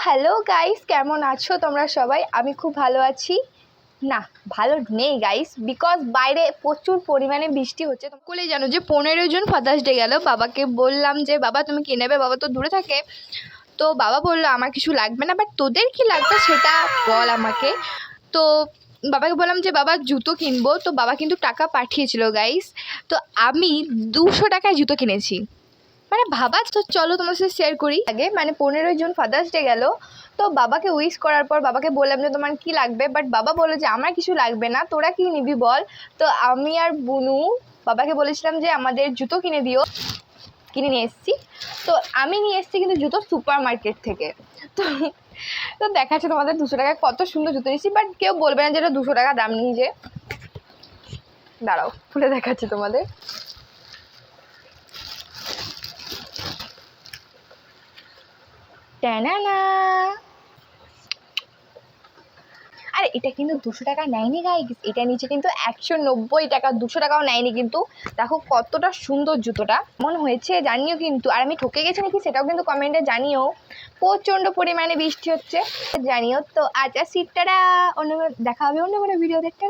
Hello guys, কেমন আছো তোমরা সবাই? আমি খুব ভালো আছি। না, ভালো নেই গাইস, বিকজ বাইরে প্রচুর পরিমাণে বৃষ্টি হচ্ছে। সকলেই জানো যে 15 জুন ফাদার্স ডে গেল। বাবাকে বললাম যে বাবা তুমি কি নেবে, বাবা তো দূরে থাকে। তো বাবা বললো আমার কিছু লাগবে না, বাট তোদের কি লাগবে সেটা বল আমাকে। তো বাবাকে বললাম যে বাবা জুতো কিনবো। তো বাবা কিন্তু টাকা পাঠিয়েছিল গাইস। তো আমি 200 টাকায় জুতো কিনেছি। মানে ভাবা তো, চলো তোমার সাথে শেয়ার করি। আগে 15 জুন ফাদার্স ডে গেল। তো বাবাকে উইশ করার পর বাবাকে বললাম যে তোমার কি লাগবে, বাট বাবা বললো যে আমার কিছু লাগবে না, তোরা কি নিবি বল। তো আমি আর বুনু বাবাকে বলেছিলাম যে আমাদের জুতো কিনে দিও। কিনে নিয়ে এসেছি। তো আমি নিয়ে এসেছি কিন্তু জুতো সুপার মার্কেট থেকে। তো তো দেখাচ্ছে তোমাদের 200 টাকায় কত সুন্দর জুতো নিয়েছি, বাট কেউ বলবে না যে এটা 200 টাকা দাম নিয়ে। যে দাঁড়াও খুলে দেখাচ্ছে তোমাদের। টানানা, আর এটা কিন্তু 200 টাকা নেয়নি গাইস, এটা নিচে কিন্তু 190 টাকা, 200 টাকাও নেয়নি কিন্তু। দেখো কতটা সুন্দর জুতোটা মনে হয়েছে জানিও কিন্তু। আর আমি ঠকে গেছি নাকি সেটাও কিন্তু কমেন্টে জানিও। প্রচণ্ড পরিমাণে বৃষ্টি হচ্ছে জানিও। তো আচ্ছা সিটটারা অন্য দেখা হবে অন্য কোনো ভিডিও দেখতে।